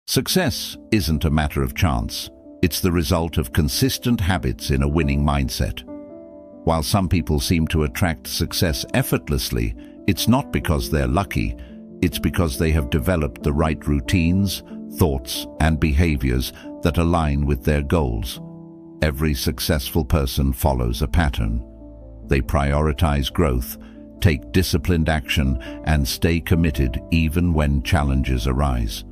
Success isn't a matter of chance. It's the result of consistent habits in a winning mindset. While some people seem to attract success effortlessly, it's not because they're lucky. It's because they have developed the right routines, thoughts, and behaviors that align with their goals. Every successful person follows a pattern. They prioritize growth, take disciplined action, and stay committed even when challenges arise.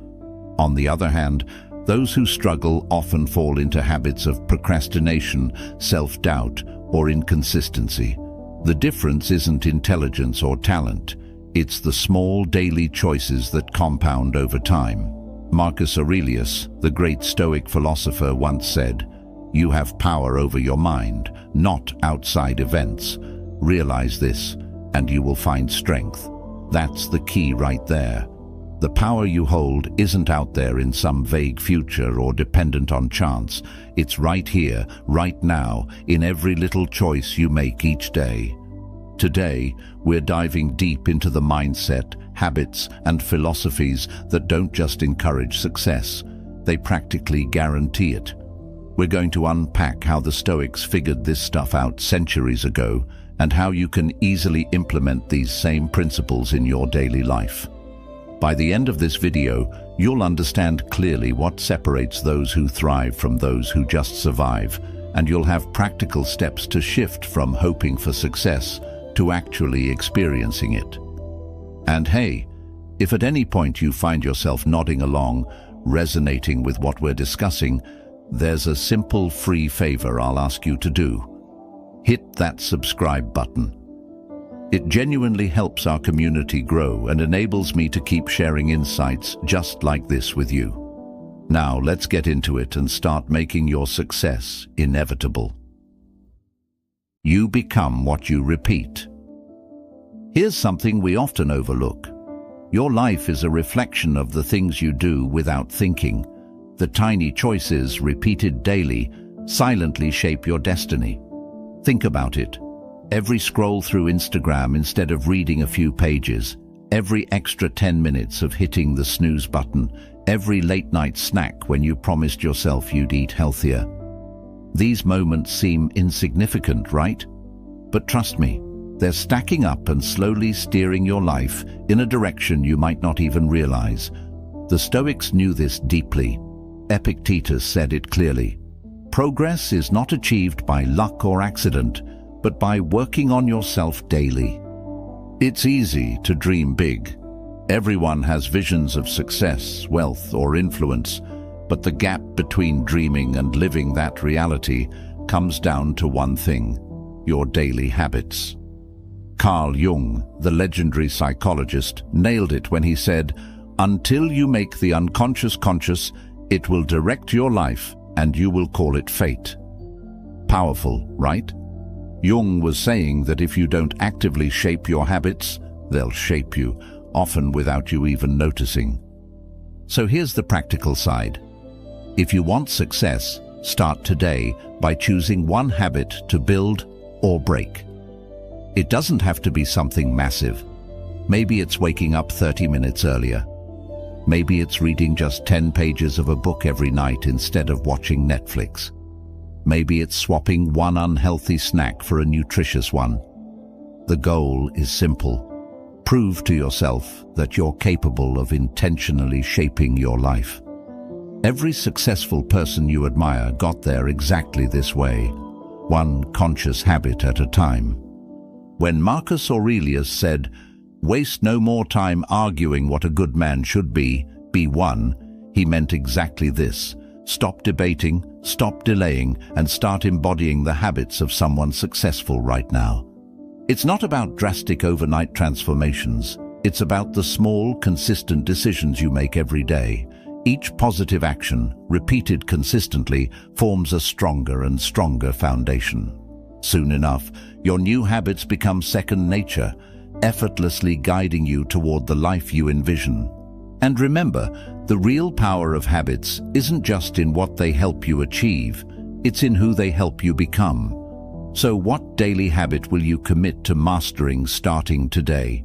On the other hand, those who struggle often fall into habits of procrastination, self-doubt, or inconsistency. The difference isn't intelligence or talent. It's the small daily choices that compound over time. Marcus Aurelius, the great Stoic philosopher, once said, "You have power over your mind, not outside events. Realize this, and you will find strength." That's the key right there. The power you hold isn't out there in some vague future or dependent on chance. It's right here, right now, in every little choice you make each day. Today, we're diving deep into the mindset, habits, and philosophies that don't just encourage success. They practically guarantee it. We're going to unpack how the Stoics figured this stuff out centuries ago and how you can easily implement these same principles in your daily life. By the end of this video, you'll understand clearly what separates those who thrive from those who just survive, and you'll have practical steps to shift from hoping for success to actually experiencing it. And hey, if at any point you find yourself nodding along, resonating with what we're discussing, there's a simple free favor I'll ask you to do. Hit that subscribe button. It genuinely helps our community grow and enables me to keep sharing insights just like this with you. Now, let's get into it and start making your success inevitable. You become what you repeat. Here's something we often overlook. Your life is a reflection of the things you do without thinking. The tiny choices repeated daily silently shape your destiny. Think about it. Every scroll through Instagram instead of reading a few pages, every extra 10 minutes of hitting the snooze button, every late-night snack when you promised yourself you'd eat healthier. These moments seem insignificant, right? But trust me, they're stacking up and slowly steering your life in a direction you might not even realize. The Stoics knew this deeply. Epictetus said it clearly. Progress is not achieved by luck or accident, but by working on yourself daily. It's easy to dream big. Everyone has visions of success, wealth, or influence, but the gap between dreaming and living that reality comes down to one thing: your daily habits. Carl Jung, the legendary psychologist, nailed it when he said, "Until you make the unconscious conscious, it will direct your life and you will call it fate." Powerful, right? Jung was saying that if you don't actively shape your habits, they'll shape you, often without you even noticing. So here's the practical side. If you want success, start today by choosing one habit to build or break. It doesn't have to be something massive. Maybe it's waking up 30 minutes earlier. Maybe it's reading just 10 pages of a book every night instead of watching Netflix. Maybe it's swapping one unhealthy snack for a nutritious one. The goal is simple. Prove to yourself that you're capable of intentionally shaping your life. Every successful person you admire got there exactly this way, one conscious habit at a time. When Marcus Aurelius said, "Waste no more time arguing what a good man should be one," he meant exactly this. Stop debating, stop delaying, and start embodying the habits of someone successful right now. It's not about drastic overnight transformations. It's about the small, consistent decisions you make every day. Each positive action, repeated consistently, forms a stronger and stronger foundation. Soon enough, your new habits become second nature, effortlessly guiding you toward the life you envision. And remember, the real power of habits isn't just in what they help you achieve, it's in who they help you become. So what daily habit will you commit to mastering starting today?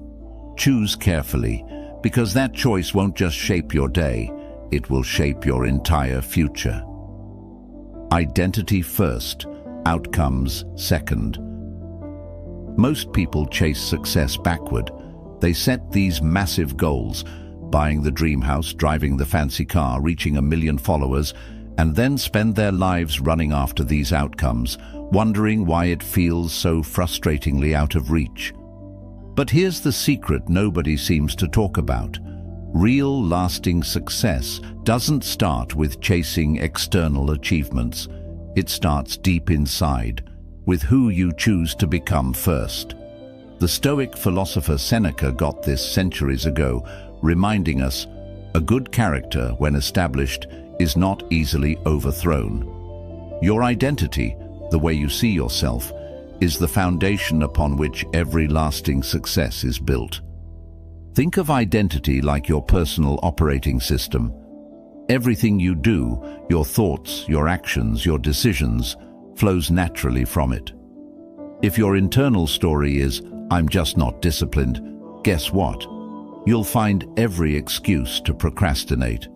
Choose carefully, because that choice won't just shape your day, it will shape your entire future. Identity first, outcomes second. Most people chase success backward. They set these massive goals, buying the dream house, driving the fancy car, reaching 1 million followers, and then spend their lives running after these outcomes, wondering why it feels so frustratingly out of reach. But here's the secret nobody seems to talk about. Real, lasting success doesn't start with chasing external achievements. It starts deep inside, with who you choose to become first. The Stoic philosopher Seneca got this centuries ago, reminding us, a good character, when established, is not easily overthrown. Your identity, the way you see yourself, is the foundation upon which every lasting success is built. Think of identity like your personal operating system. Everything you do, your thoughts, your actions, your decisions, flows naturally from it. If your internal story is, "I'm just not disciplined," guess what? You'll find every excuse to procrastinate.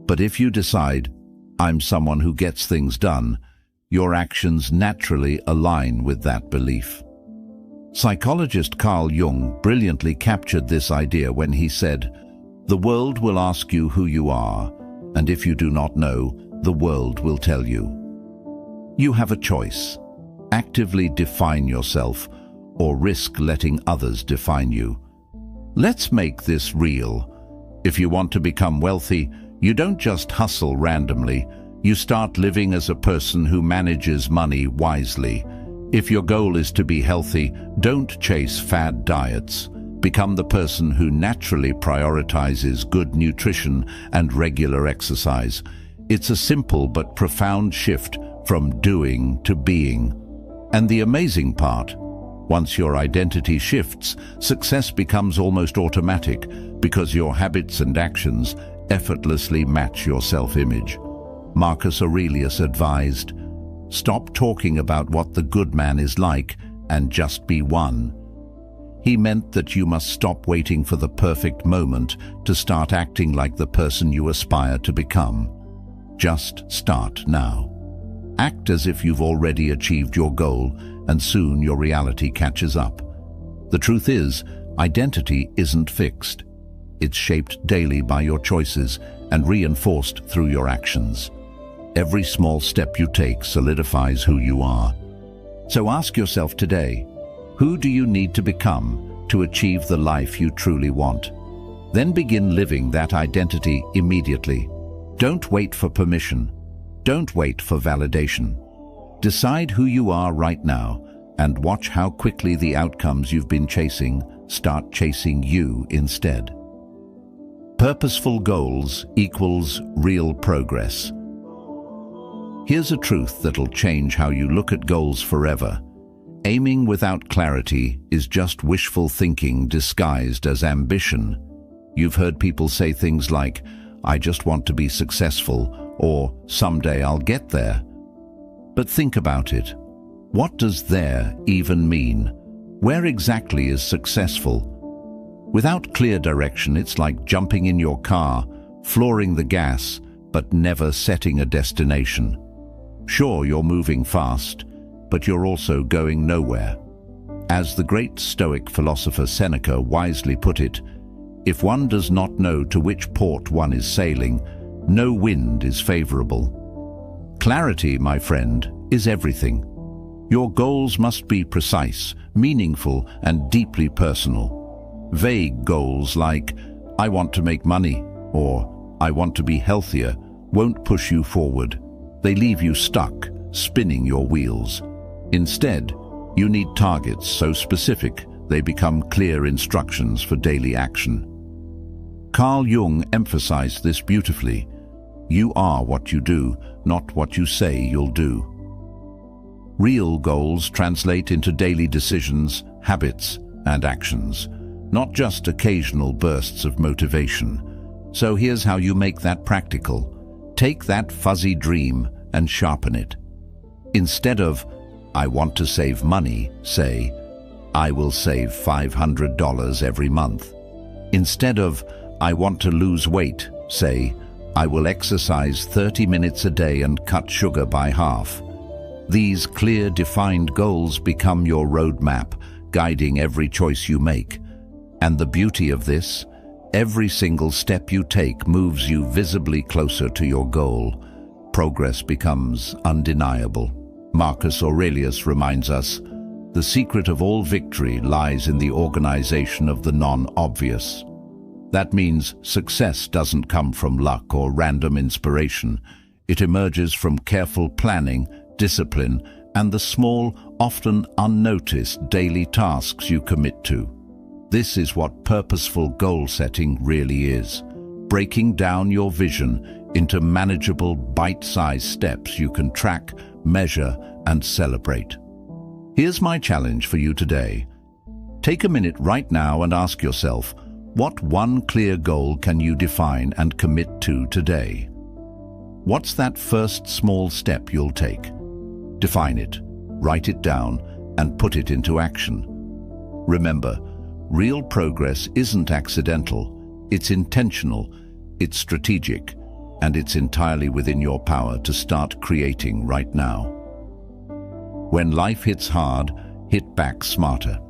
But if you decide, "I'm someone who gets things done," your actions naturally align with that belief. Psychologist Carl Jung brilliantly captured this idea when he said, "The world will ask you who you are, and if you do not know, the world will tell you." You have a choice. Actively define yourself, or risk letting others define you. Let's make this real. If you want to become wealthy, you don't just hustle randomly. You start living as a person who manages money wisely. If your goal is to be healthy, don't chase fad diets. Become the person who naturally prioritizes good nutrition and regular exercise. It's a simple but profound shift from doing to being. And the amazing part, once your identity shifts, success becomes almost automatic because your habits and actions effortlessly match your self-image. Marcus Aurelius advised, "Stop talking about what the good man is like and just be one." He meant that you must stop waiting for the perfect moment to start acting like the person you aspire to become. Just start now. Act as if you've already achieved your goal, and soon your reality catches up. The truth is, identity isn't fixed. It's shaped daily by your choices and reinforced through your actions. Every small step you take solidifies who you are. So ask yourself today, who do you need to become to achieve the life you truly want? Then begin living that identity immediately. Don't wait for permission. Don't wait for validation. Decide who you are right now and watch how quickly the outcomes you've been chasing start chasing you instead. Purposeful goals equals real progress. Here's a truth that'll change how you look at goals forever. Aiming without clarity is just wishful thinking disguised as ambition. You've heard people say things like, "I just want to be successful," or "someday I'll get there." But think about it. What does there even mean? Where exactly is successful? Without clear direction, it's like jumping in your car, flooring the gas, but never setting a destination. Sure, you're moving fast, but you're also going nowhere. As the great Stoic philosopher Seneca wisely put it, if one does not know to which port one is sailing, no wind is favorable. Clarity, my friend, is everything. Your goals must be precise, meaningful, and deeply personal. Vague goals like, "I want to make money," or "I want to be healthier," won't push you forward. They leave you stuck, spinning your wheels. Instead, you need targets so specific they become clear instructions for daily action. Carl Jung emphasized this beautifully. You are what you do, not what you say you'll do. Real goals translate into daily decisions, habits, and actions, not just occasional bursts of motivation. So here's how you make that practical. Take that fuzzy dream and sharpen it. Instead of, "I want to save money," say, "I will save $500 every month." Instead of, "I want to lose weight," say, I will exercise 30 minutes a day and cut sugar by half. These clear, defined goals become your roadmap, guiding every choice you make. And the beauty of this, every single step you take moves you visibly closer to your goal. Progress becomes undeniable. Marcus Aurelius reminds us, the secret of all victory lies in the organization of the non-obvious. That means success doesn't come from luck or random inspiration. It emerges from careful planning, discipline, and the small, often unnoticed daily tasks you commit to. This is what purposeful goal setting really is. Breaking down your vision into manageable, bite-sized steps you can track, measure, and celebrate. Here's my challenge for you today. Take a minute right now and ask yourself, what one clear goal can you define and commit to today? What's that first small step you'll take? Define it, write it down, and put it into action. Remember, real progress isn't accidental, it's intentional, it's strategic, and it's entirely within your power to start creating right now. When life hits hard, hit back smarter.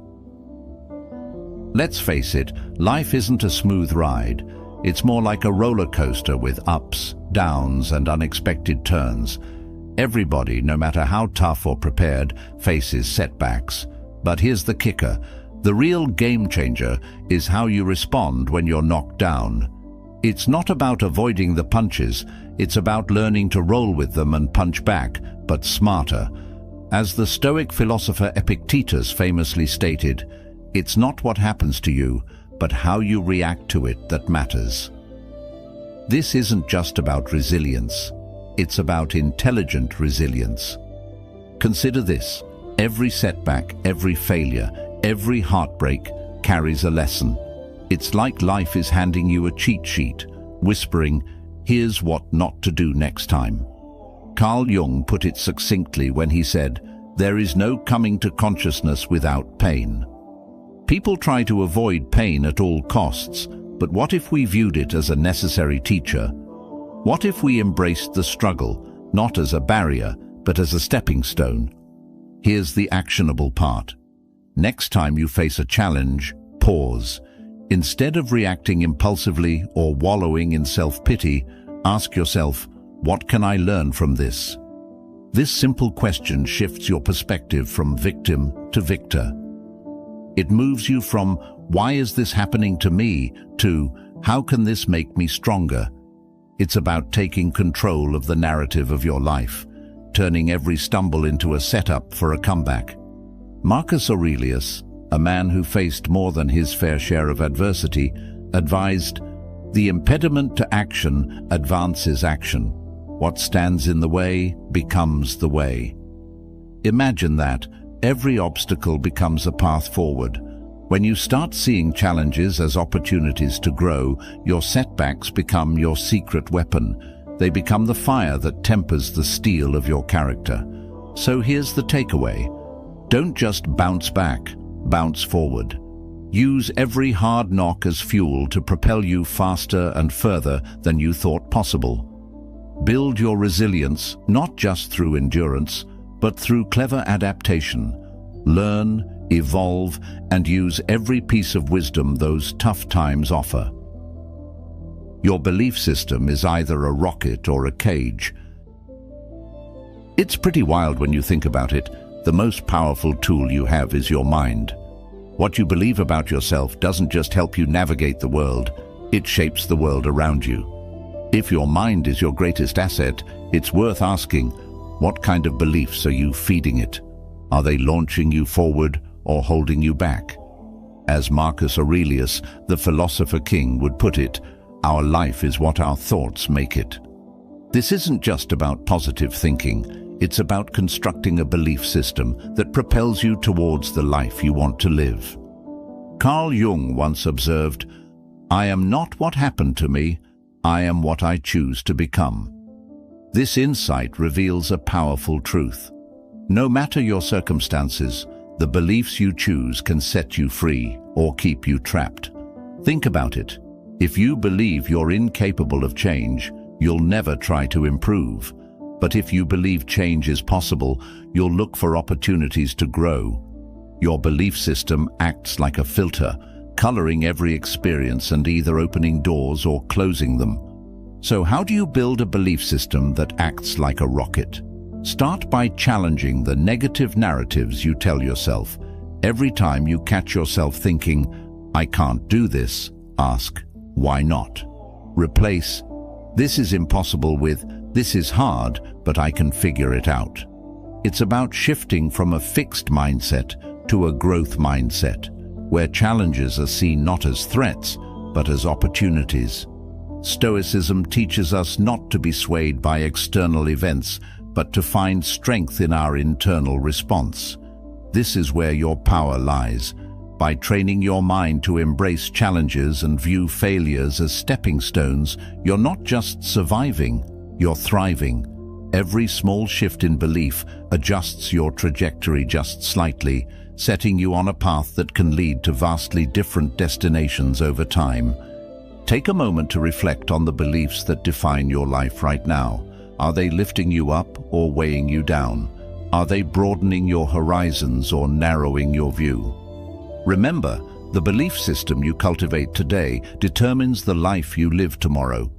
Let's face it, life isn't a smooth ride. It's more like a roller coaster with ups, downs, and unexpected turns. Everybody, no matter how tough or prepared, faces setbacks. But here's the kicker. The real game changer is how you respond when you're knocked down. It's not about avoiding the punches, it's about learning to roll with them and punch back, but smarter. As the Stoic philosopher Epictetus famously stated, it's not what happens to you, but how you react to it that matters. This isn't just about resilience. It's about intelligent resilience. Consider this. Every setback, every failure, every heartbreak carries a lesson. It's like life is handing you a cheat sheet, whispering, here's what not to do next time. Carl Jung put it succinctly when he said, there is no coming to consciousness without pain. People try to avoid pain at all costs, but what if we viewed it as a necessary teacher? What if we embraced the struggle, not as a barrier, but as a stepping stone? Here's the actionable part. Next time you face a challenge, pause. Instead of reacting impulsively or wallowing in self-pity, ask yourself, what can I learn from this? This simple question shifts your perspective from victim to victor. It moves you from, why is this happening to me, to, how can this make me stronger? It's about taking control of the narrative of your life, turning every stumble into a setup for a comeback. Marcus Aurelius, a man who faced more than his fair share of adversity, advised, the impediment to action advances action. What stands in the way becomes the way. Imagine that. Every obstacle becomes a path forward. When you start seeing challenges as opportunities to grow, your setbacks become your secret weapon. They become the fire that tempers the steel of your character. So here's the takeaway. Don't just bounce back, bounce forward. Use every hard knock as fuel to propel you faster and further than you thought possible. Build your resilience, not just through endurance, but through clever adaptation. Learn, evolve, and use every piece of wisdom those tough times offer. Your belief system is either a rocket or a cage. It's pretty wild when you think about it. The most powerful tool you have is your mind. What you believe about yourself doesn't just help you navigate the world, it shapes the world around you. If your mind is your greatest asset, it's worth asking, what kind of beliefs are you feeding it? Are they launching you forward or holding you back? As Marcus Aurelius, the philosopher king, would put it, our life is what our thoughts make it. This isn't just about positive thinking, it's about constructing a belief system that propels you towards the life you want to live. Carl Jung once observed, I am not what happened to me, I am what I choose to become. This insight reveals a powerful truth. No matter your circumstances, the beliefs you choose can set you free or keep you trapped. Think about it. If you believe you're incapable of change, you'll never try to improve. But if you believe change is possible, you'll look for opportunities to grow. Your belief system acts like a filter, coloring every experience and either opening doors or closing them. So how do you build a belief system that acts like a rocket? Start by challenging the negative narratives you tell yourself. Every time you catch yourself thinking, "I can't do this," ask, "Why not?" Replace, "This is impossible" with, "This is hard, but I can figure it out." It's about shifting from a fixed mindset to a growth mindset, where challenges are seen not as threats, but as opportunities. Stoicism teaches us not to be swayed by external events, but to find strength in our internal response. This is where your power lies. By training your mind to embrace challenges and view failures as stepping stones, you're not just surviving, you're thriving. Every small shift in belief adjusts your trajectory just slightly, setting you on a path that can lead to vastly different destinations over time. Take a moment to reflect on the beliefs that define your life right now. Are they lifting you up or weighing you down? Are they broadening your horizons or narrowing your view? Remember, the belief system you cultivate today determines the life you live tomorrow.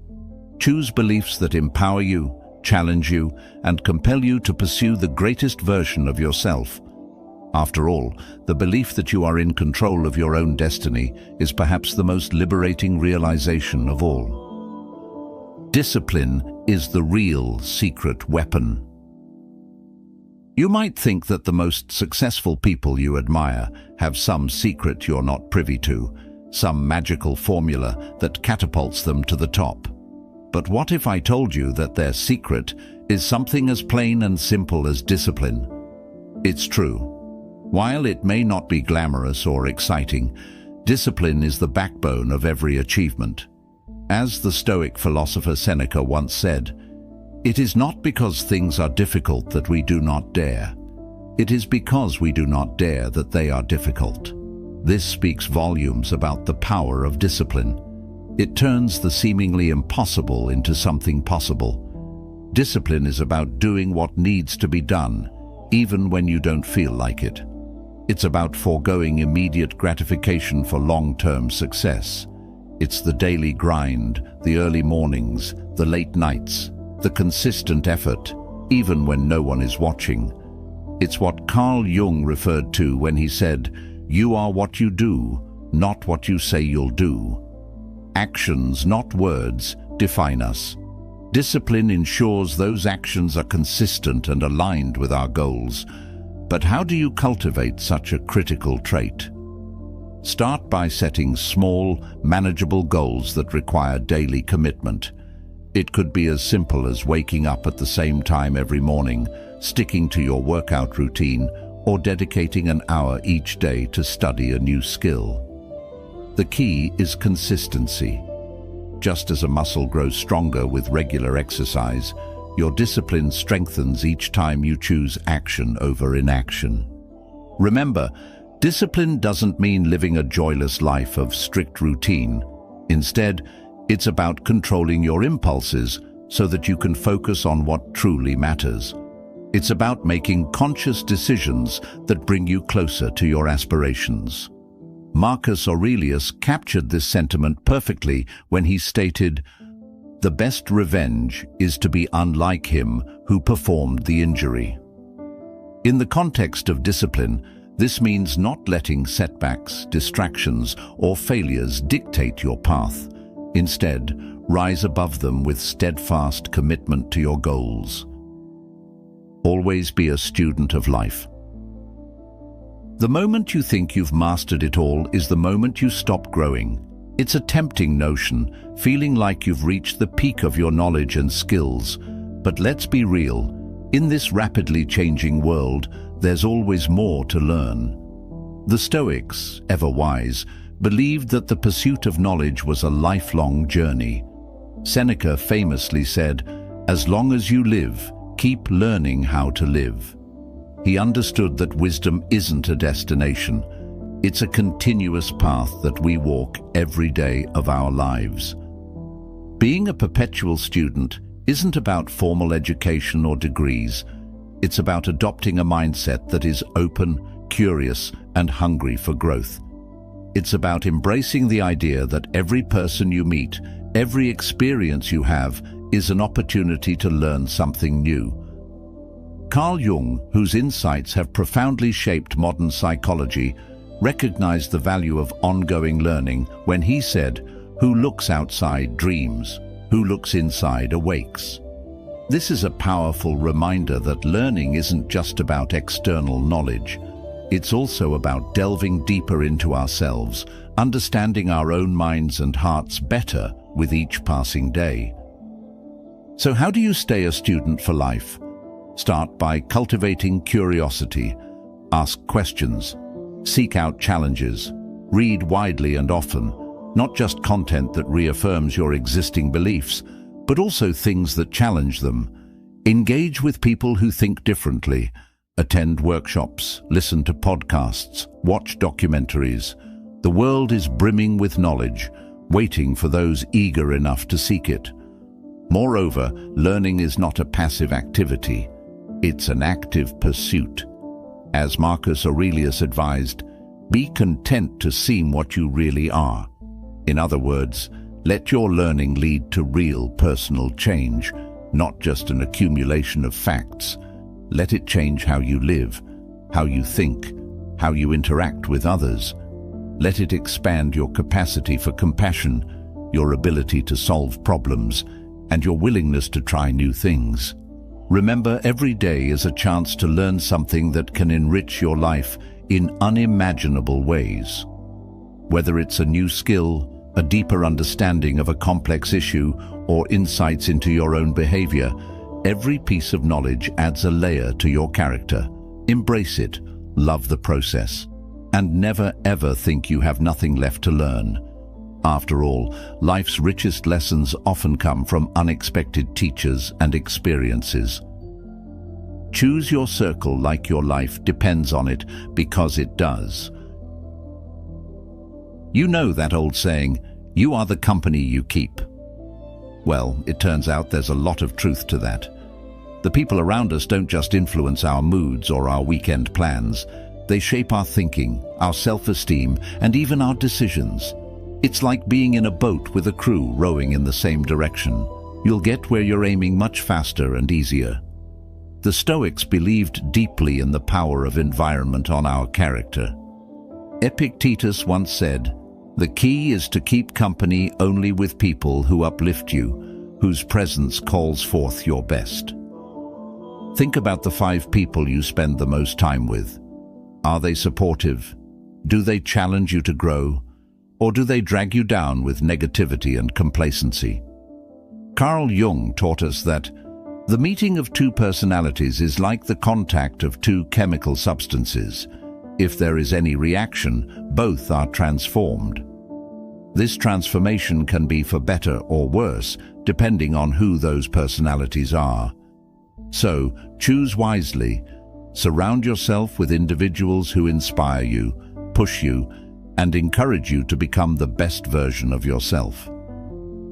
Choose beliefs that empower you, challenge you, and compel you to pursue the greatest version of yourself. After all, the belief that you are in control of your own destiny is perhaps the most liberating realization of all. Discipline is the real secret weapon. You might think that the most successful people you admire have some secret you're not privy to, some magical formula that catapults them to the top. But what if I told you that their secret is something as plain and simple as discipline? It's true. While it may not be glamorous or exciting, discipline is the backbone of every achievement. As the Stoic philosopher Seneca once said, "It is not because things are difficult that we do not dare. It is because we do not dare that they are difficult." This speaks volumes about the power of discipline. It turns the seemingly impossible into something possible. Discipline is about doing what needs to be done, even when you don't feel like it. It's about foregoing immediate gratification for long-term success. It's the daily grind, the early mornings, the late nights, the consistent effort, even when no one is watching. It's what Carl Jung referred to when he said, "You are what you do, not what you say you'll do." Actions, not words, define us. Discipline ensures those actions are consistent and aligned with our goals. But how do you cultivate such a critical trait? Start by setting small, manageable goals that require daily commitment. It could be as simple as waking up at the same time every morning, sticking to your workout routine, or dedicating an hour each day to study a new skill. The key is consistency. Just as a muscle grows stronger with regular exercise, your discipline strengthens each time you choose action over inaction. Remember, discipline doesn't mean living a joyless life of strict routine. Instead, it's about controlling your impulses so that you can focus on what truly matters. It's about making conscious decisions that bring you closer to your aspirations. Marcus Aurelius captured this sentiment perfectly when he stated, "The best revenge is to be unlike him who performed the injury." In the context of discipline, this means not letting setbacks, distractions, or failures dictate your path. Instead, rise above them with steadfast commitment to your goals. Always be a student of life. The moment you think you've mastered it all is the moment you stop growing. It's a tempting notion, feeling like you've reached the peak of your knowledge and skills. But let's be real. In this rapidly changing world, there's always more to learn. The Stoics, ever wise, believed that the pursuit of knowledge was a lifelong journey. Seneca famously said, "As long as you live, keep learning how to live." He understood that wisdom isn't a destination. It's a continuous path that we walk every day of our lives. Being a perpetual student isn't about formal education or degrees. It's about adopting a mindset that is open, curious, and hungry for growth. It's about embracing the idea that every person you meet, every experience you have, is an opportunity to learn something new. Carl Jung, whose insights have profoundly shaped modern psychology, recognized the value of ongoing learning when he said, "Who looks outside dreams, who looks inside awakes." This is a powerful reminder that learning isn't just about external knowledge. It's also about delving deeper into ourselves, understanding our own minds and hearts better with each passing day. So how do you stay a student for life? Start by cultivating curiosity. Ask questions. Seek out challenges. Read widely and often, not just content that reaffirms your existing beliefs, but also things that challenge them. Engage with people who think differently. Attend workshops, listen to podcasts, watch documentaries. The world is brimming with knowledge, waiting for those eager enough to seek it. Moreover, learning is not a passive activity. It's an active pursuit. As Marcus Aurelius advised, be content to seem what you really are. In other words, let your learning lead to real personal change, not just an accumulation of facts. Let it change how you live, how you think, how you interact with others. Let it expand your capacity for compassion, your ability to solve problems, and your willingness to try new things. Remember, every day is a chance to learn something that can enrich your life in unimaginable ways. Whether it's a new skill, a deeper understanding of a complex issue, or insights into your own behavior, every piece of knowledge adds a layer to your character. Embrace it, love the process, and never ever think you have nothing left to learn. After all, life's richest lessons often come from unexpected teachers and experiences. Choose your circle like your life depends on it, because it does. You know that old saying, "You are the company you keep." Well, it turns out there's a lot of truth to that. The people around us don't just influence our moods or our weekend plans. They shape our thinking, our self-esteem, and even our decisions. It's like being in a boat with a crew rowing in the same direction. You'll get where you're aiming much faster and easier. The Stoics believed deeply in the power of environment on our character. Epictetus once said, "The key is to keep company only with people who uplift you, whose presence calls forth your best." Think about the 5 people you spend the most time with. Are they supportive? Do they challenge you to grow? Or do they drag you down with negativity and complacency? Carl Jung taught us that the meeting of 2 personalities is like the contact of 2 chemical substances. If there is any reaction, both are transformed. This transformation can be for better or worse, depending on who those personalities are. So, choose wisely. Surround yourself with individuals who inspire you, push you, and encourage you to become the best version of yourself.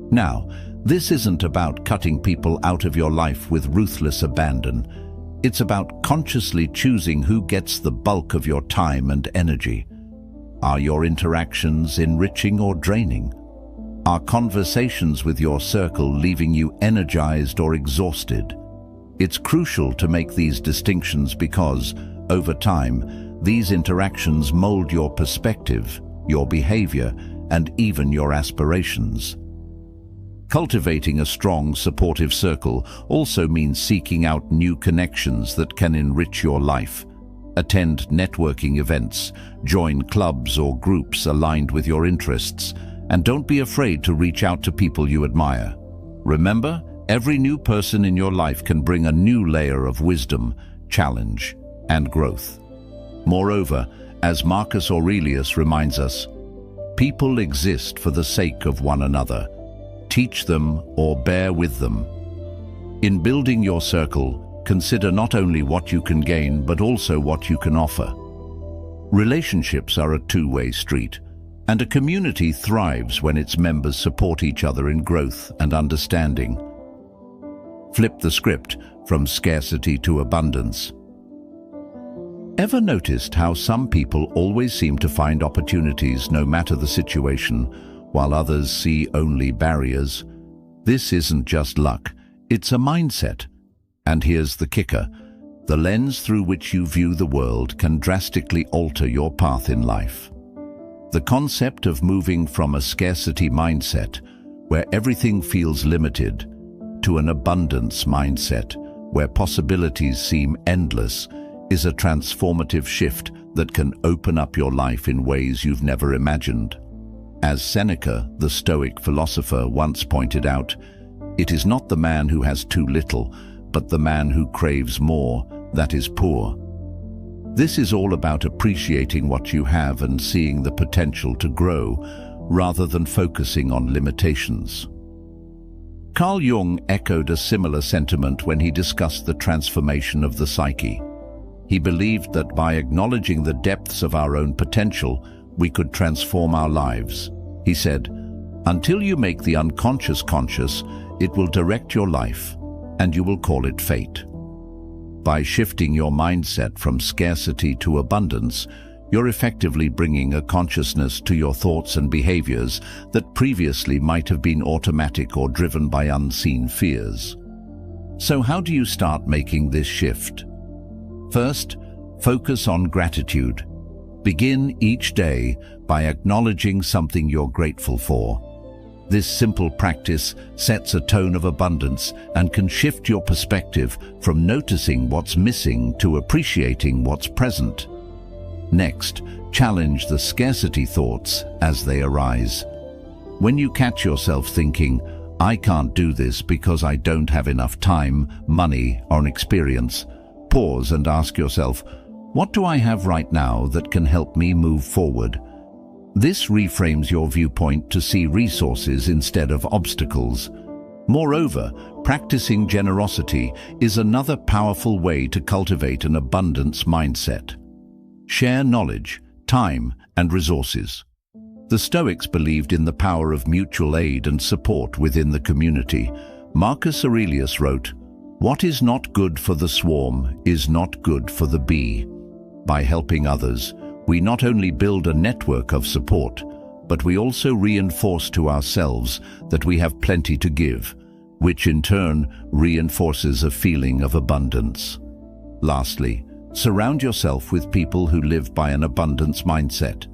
Now, this isn't about cutting people out of your life with ruthless abandon. It's about consciously choosing who gets the bulk of your time and energy. Are your interactions enriching or draining? Are conversations with your circle leaving you energized or exhausted? It's crucial to make these distinctions because, over time, these interactions mold your perspective, your behavior, and even your aspirations. Cultivating a strong, supportive circle also means seeking out new connections that can enrich your life. Attend networking events, join clubs or groups aligned with your interests, and don't be afraid to reach out to people you admire. Remember, every new person in your life can bring a new layer of wisdom, challenge, and growth. Moreover, as Marcus Aurelius reminds us, people exist for the sake of one another. Teach them or bear with them. In building your circle, consider not only what you can gain, but also what you can offer. Relationships are a two-way street. And a community thrives when its members support each other in growth and understanding. Flip the script from scarcity to abundance. Ever noticed how some people always seem to find opportunities no matter the situation, while others see only barriers? This isn't just luck, it's a mindset. And here's the kicker: the lens through which you view the world can drastically alter your path in life. The concept of moving from a scarcity mindset, where everything feels limited, to an abundance mindset, where possibilities seem endless, is a transformative shift that can open up your life in ways you've never imagined. As Seneca, the Stoic philosopher, once pointed out, it is not the man who has too little, but the man who craves more, that is poor. This is all about appreciating what you have and seeing the potential to grow, rather than focusing on limitations. Carl Jung echoed a similar sentiment when he discussed the transformation of the psyche. He believed that by acknowledging the depths of our own potential, we could transform our lives. He said, "Until you make the unconscious conscious, it will direct your life, and you will call it fate." By shifting your mindset from scarcity to abundance, you're effectively bringing a consciousness to your thoughts and behaviors that previously might have been automatic or driven by unseen fears. So how do you start making this shift? First, focus on gratitude. Begin each day by acknowledging something you're grateful for. This simple practice sets a tone of abundance and can shift your perspective from noticing what's missing to appreciating what's present. Next, challenge the scarcity thoughts as they arise. When you catch yourself thinking, "I can't do this because I don't have enough time, money, or experience," pause and ask yourself, what do I have right now that can help me move forward? This reframes your viewpoint to see resources instead of obstacles. Moreover, practicing generosity is another powerful way to cultivate an abundance mindset. Share knowledge, time, and resources. The Stoics believed in the power of mutual aid and support within the community. Marcus Aurelius wrote, "What is not good for the swarm is not good for the bee." By helping others, we not only build a network of support, but we also reinforce to ourselves that we have plenty to give, which in turn reinforces a feeling of abundance. Lastly, surround yourself with people who live by an abundance mindset.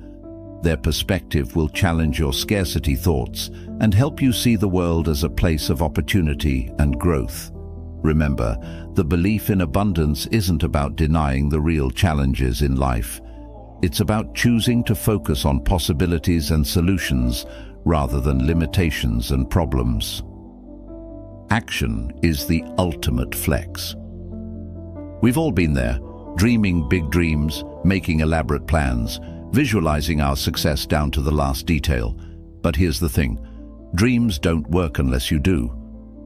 Their perspective will challenge your scarcity thoughts and help you see the world as a place of opportunity and growth. Remember, the belief in abundance isn't about denying the real challenges in life. It's about choosing to focus on possibilities and solutions rather than limitations and problems. Action is the ultimate flex. We've all been there, dreaming big dreams, making elaborate plans, visualizing our success down to the last detail. But here's the thing, dreams don't work unless you do.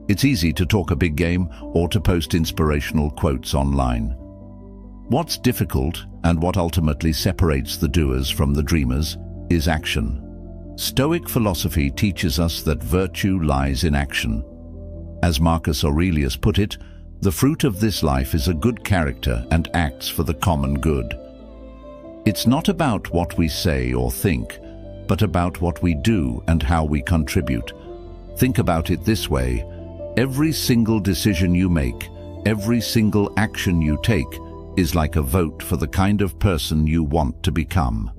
It's easy to talk a big game or to post inspirational quotes online. What's difficult, and what ultimately separates the doers from the dreamers, is action. Stoic philosophy teaches us that virtue lies in action. As Marcus Aurelius put it, the fruit of this life is a good character and acts for the common good. It's not about what we say or think, but about what we do and how we contribute. Think about it this way: every single decision you make, every single action you take, is like a vote for the kind of person you want to become.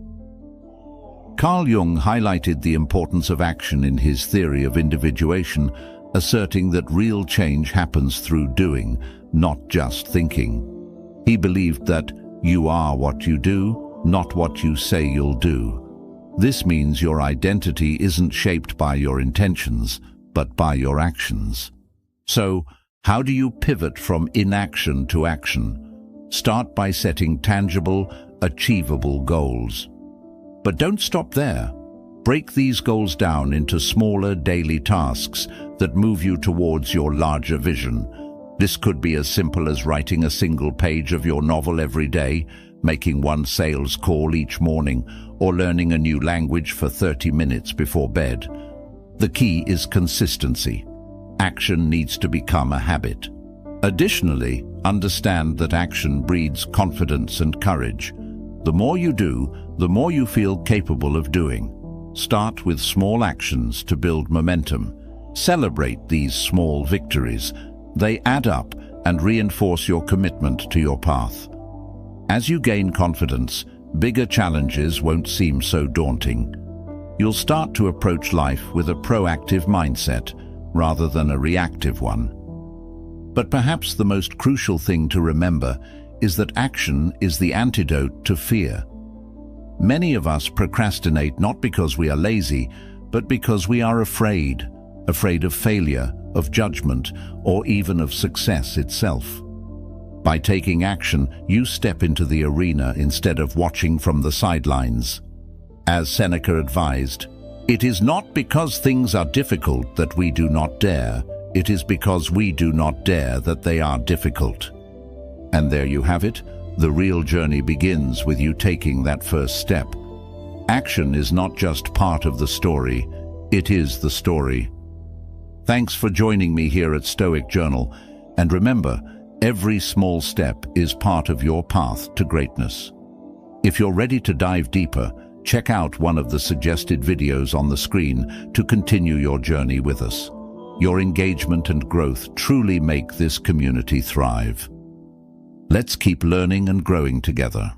Carl Jung highlighted the importance of action in his theory of individuation, asserting that real change happens through doing, not just thinking. He believed that you are what you do, not what you say you'll do. This means your identity isn't shaped by your intentions, but by your actions. So, how do you pivot from inaction to action? Start by setting tangible, achievable goals. But don't stop there. Break these goals down into smaller daily tasks that move you towards your larger vision. This could be as simple as writing a single page of your novel every day, making one sales call each morning, or learning a new language for 30 minutes before bed. The key is consistency. Action needs to become a habit. Additionally, understand that action breeds confidence and courage. The more you do, the more you feel capable of doing. Start with small actions to build momentum. Celebrate these small victories. They add up and reinforce your commitment to your path. As you gain confidence, bigger challenges won't seem so daunting. You'll start to approach life with a proactive mindset rather than a reactive one. But perhaps the most crucial thing to remember is that action is the antidote to fear. Many of us procrastinate not because we are lazy, but because we are afraid of failure, of judgment, or even of success itself. By taking action, you step into the arena instead of watching from the sidelines. As Seneca advised, "It is not because things are difficult that we do not dare. It is because we do not dare that they are difficult." And there you have it. The real journey begins with you taking that first step. Action is not just part of the story, it is the story. Thanks for joining me here at Stoic Journal, and remember, every small step is part of your path to greatness. If you're ready to dive deeper, check out one of the suggested videos on the screen to continue your journey with us. Your engagement and growth truly make this community thrive. Let's keep learning and growing together.